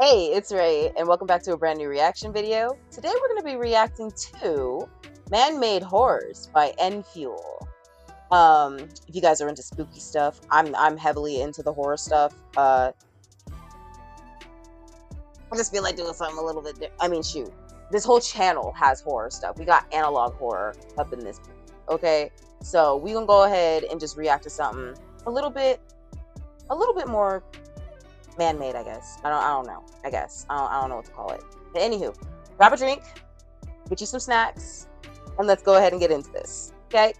Hey, it's Ray, and welcome back to a brand new reaction video. Today we're going to be reacting to Man-Made Horrors by N-Fuel. If you guys are into spooky stuff, I'm heavily into the horror stuff. I just feel like doing something a little bit I mean, shoot. This whole channel has horror stuff. We got analog horror up in this. Okay? So, we're going to go ahead and just react to something a little bit more man-made, I guess. I don't know. I guess I don't know what to call it. But anywho, grab a drink, get you some snacks, and let's go ahead and get into this. Okay?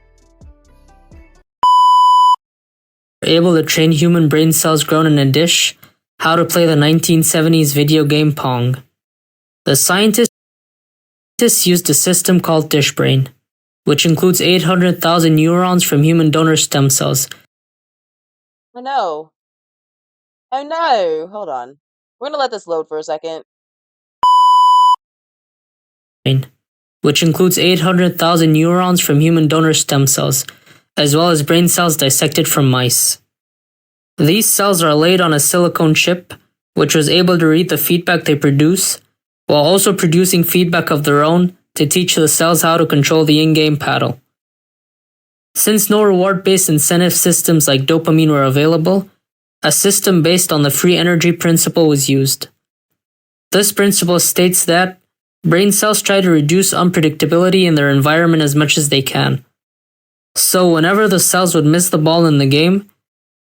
Able to train human brain cells grown in a dish, how to play the 1970s video game Pong. The scientists used a system called DishBrain, which includes 800,000 neurons from human donor stem cells. Oh no. Oh no. Hold on. We're gonna let this load for a second. Which includes 800,000 neurons from human donor stem cells, as well as brain cells dissected from mice. These cells are laid on a silicone chip, which was able to read the feedback they produce, while also producing feedback of their own to teach the cells how to control the in-game paddle. Since no reward-based incentive systems like dopamine were available, a system based on the free energy principle was used. This principle states that brain cells try to reduce unpredictability in their environment as much as they can. So whenever the cells would miss the ball in the game,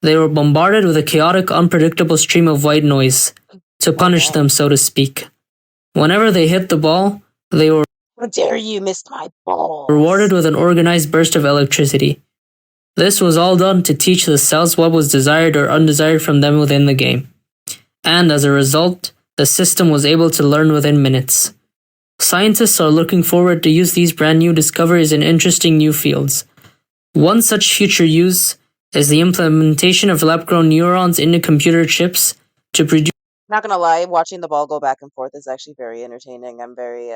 they were bombarded with a chaotic, unpredictable stream of white noise to punish them, so to speak. Whenever they hit the ball, they were How dare you miss my balls? rewarded with an organized burst of electricity. This was all done to teach the cells what was desired or undesired from them within the game. And as a result, the system was able to learn within minutes. Scientists are looking forward to use these brand new discoveries in interesting new fields. One such future use is the implementation of lab-grown neurons into computer chips to produce Not gonna lie, watching the ball go back and forth is actually very entertaining. I'm very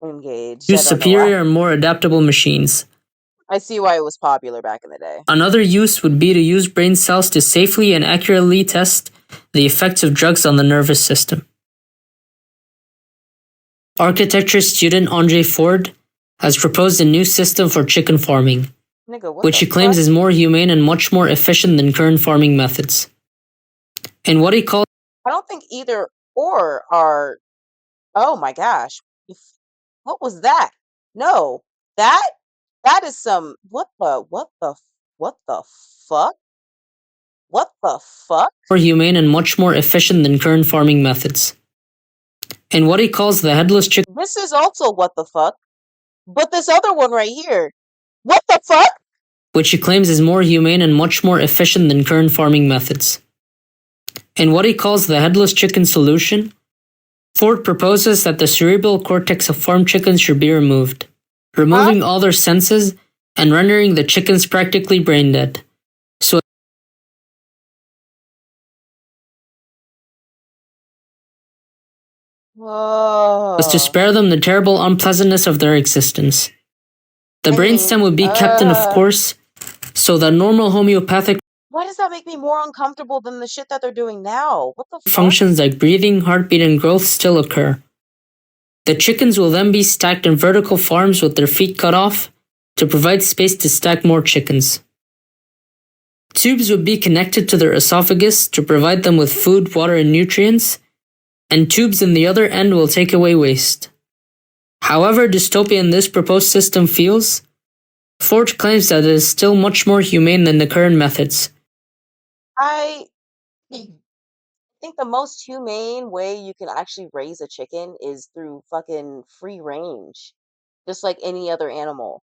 engaged. I don't know superior why. and more adaptable machines. I see why it was popular back in the day. Another use would be to use brain cells to safely and accurately test the effects of drugs on the nervous system. Architecture student Andre Ford has proposed a new system for chicken farming, Nigga, what which the he claims fuck? is more humane and much more efficient than current farming methods. And what he calls I don't think either or are. Oh my gosh. What was that? No. That is some what the fuck? What the fuck? more humane and much more efficient than current farming methods. And what he calls the headless chicken, This is also what the fuck. But this other one right here. What the fuck? which he claims is more humane and much more efficient than current farming methods. In what he calls the headless chicken solution, Ford proposes that the cerebral cortex of farm chickens should be removed, removing all their senses and rendering the chickens practically brain dead, so as to spare them the terrible unpleasantness of their existence. The brainstem would be kept in, of course, so that normal homeopathic Why does that make me more uncomfortable than the shit that they're doing now? What the fuck? functions like breathing, heartbeat, and growth still occur. The chickens will then be stacked in vertical farms with their feet cut off to provide space to stack more chickens. Tubes would be connected to their esophagus to provide them with food, water, and nutrients, and tubes in the other end will take away waste. However dystopian this proposed system feels, Ford claims that it is still much more humane than the current methods. I think the most humane way you can actually raise a chicken is through fucking free range. Just like any other animal.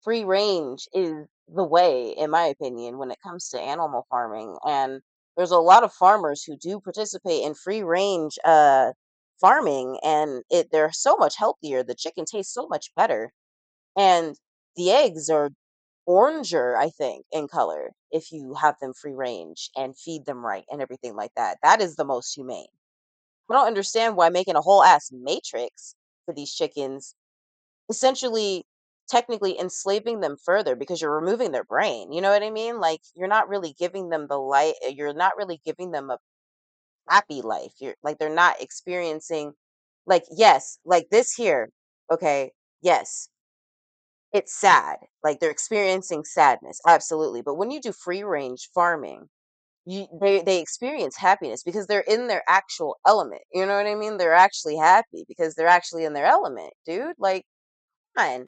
Free range is the way, in my opinion, when it comes to animal farming. And there's a lot of farmers who do participate in free range farming, and they're so much healthier. The chicken tastes so much better. And the eggs are oranger, I think, in color if you have them free range and feed them right and everything like that. That is the most humane. I don't understand why making a whole ass matrix for these chickens, essentially technically enslaving them further because you're removing their brain. You know what I mean? Like you're not really giving them the light, you're not really giving them a happy life. You're like they're not experiencing like yes, like this here. Okay, yes, it's sad. Like they're experiencing sadness, absolutely. But when you do free range farming, they experience happiness because they're in their actual element. You know what I mean? They're actually happy because they're actually in their element, dude. Like, fine.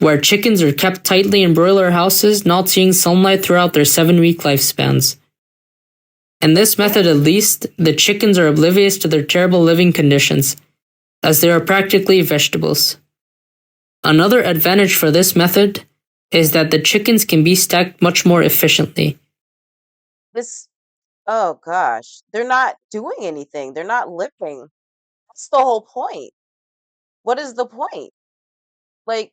where chickens are kept tightly in broiler houses, not seeing sunlight throughout their 7-week lifespans. In this method, at least, the chickens are oblivious to their terrible living conditions, as they are practically vegetables. Another advantage for this method is that the chickens can be stacked much more efficiently. This, oh gosh, they're not doing anything. They're not living. That's the whole point. What is the point? Like,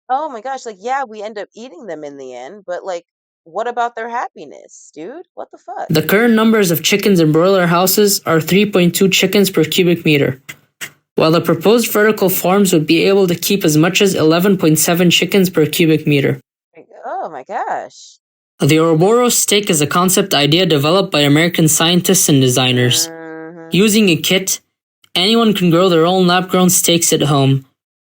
oh my gosh, like, yeah, we end up eating them in the end, but like, what about their happiness, dude? What the fuck? The current numbers of chickens in broiler houses are 3.2 chickens per cubic meter, while the proposed vertical farms would be able to keep as much as 11.7 chickens per cubic meter. Oh my gosh. The Ouroboros steak is a concept idea developed by American scientists and designers. Using a kit, anyone can grow their own lab-grown steaks at home,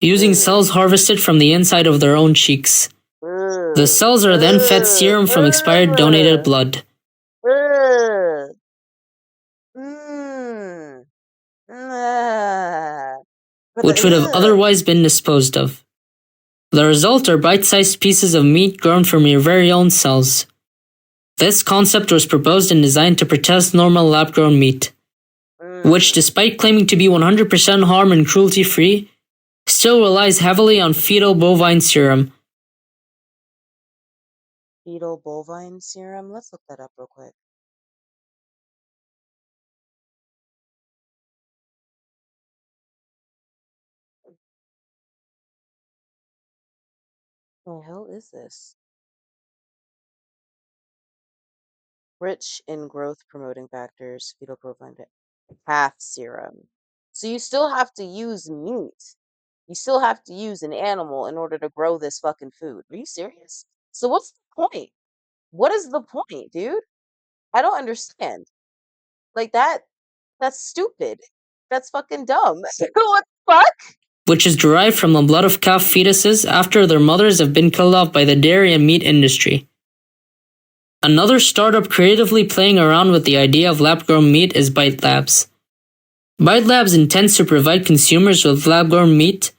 using cells harvested from the inside of their own cheeks. The cells are then fed serum from expired donated blood, which would have otherwise been disposed of. The result are bite-sized pieces of meat grown from your very own cells. This concept was proposed and designed to protest normal lab-grown meat, which, despite claiming to be 100% harm and cruelty-free, still relies heavily on fetal bovine serum. Fetal bovine serum? Let's look that up real quick. What the hell is this? Rich in growth promoting factors, fetal bovine calf serum. So you still have to use meat. You still have to use an animal in order to grow this fucking food. Are you serious? So what's the point? What is the point, dude? I don't understand. Like that's stupid. That's fucking dumb. What the fuck? Which is derived from the blood of calf fetuses after their mothers have been killed off by the dairy and meat industry. Another startup creatively playing around with the idea of lab-grown meat is Bite Labs. Bite Labs intends to provide consumers with lab-grown meat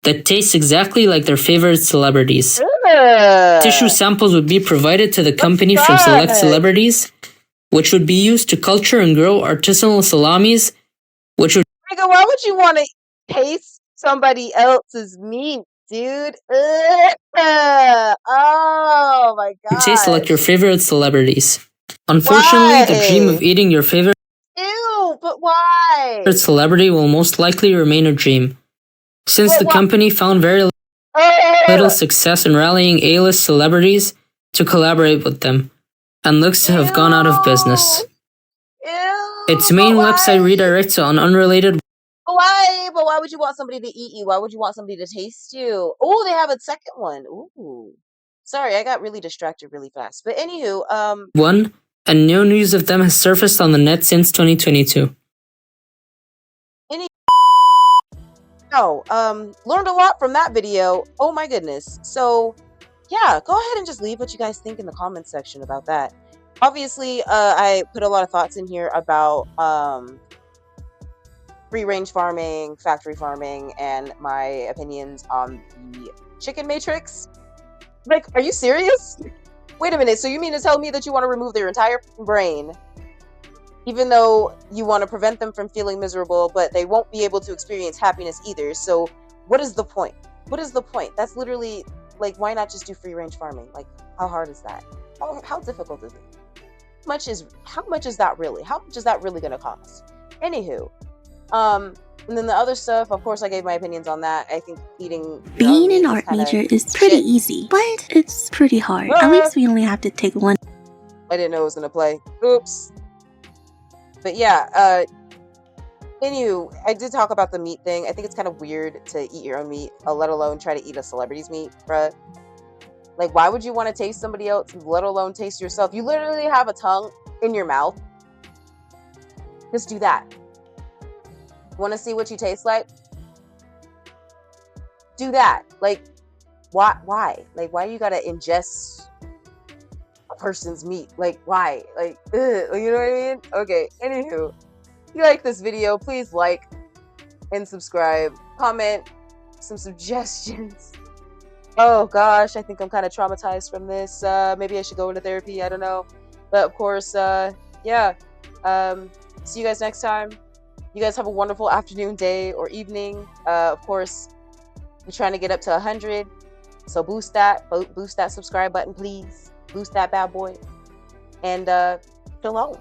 that tastes exactly like their favorite celebrities. Tissue samples would be provided to the company from select celebrities, which would be used to culture and grow artisanal salamis, which would Nigga, why would you want to taste somebody else's meat, dude? Oh my god. taste like your favorite celebrities. Unfortunately, the dream of eating your favorite but why? celebrity will most likely remain a dream, since the company found very little success in rallying A-list celebrities to collaborate with them, and looks to have gone out of business. Its main website redirects to an unrelated Why? But why would you want somebody to eat you? Why would you want somebody to taste you? Oh, they have a second one. Ooh. Sorry, I got really distracted really fast. But anywho, one, and no news of them has surfaced on the net since 2022. Learned a lot from that video. Oh my goodness. So yeah, go ahead and just leave what you guys think in the comments section about that. Obviously, I put a lot of thoughts in here about free range farming, factory farming, and my opinions on the chicken matrix. Like, are you serious? Wait a minute, so you mean to tell me that you want to remove their entire brain, even though you want to prevent them from feeling miserable, but they won't be able to experience happiness either? So what is the point? What is the point? That's literally, like, why not just do free range farming? Like, how hard is that? How difficult is it? How much is that really? How much is that really gonna cost? Anywho, and then the other stuff, of course, I gave my opinions on that. I think eating being an art major is pretty easy, but it's pretty hard. At least we only have to take one. I didn't know it was gonna play. Oops. But yeah, anywho, I did talk about the meat thing. I think it's kind of weird to eat your own meat, let alone try to eat a celebrity's meat, bruh. Like, why would you want to taste somebody else, let alone taste yourself? You literally have a tongue in your mouth. Just do that. Want to see what you taste like? Do that. Like, why? Like, why you gotta ingest a person's meat? Like, why? Like, ugh, you know what I mean? Okay, anywho, if you like this video, please like and subscribe. Comment some suggestions. Oh gosh, I think I'm kind of traumatized from this. Maybe I should go into therapy. I don't know. But of course, yeah. See you guys next time. You guys have a wonderful afternoon, day, or evening. Of course, we're trying to get up to 100. So boost that subscribe button, please. Boost that bad boy. And shalom.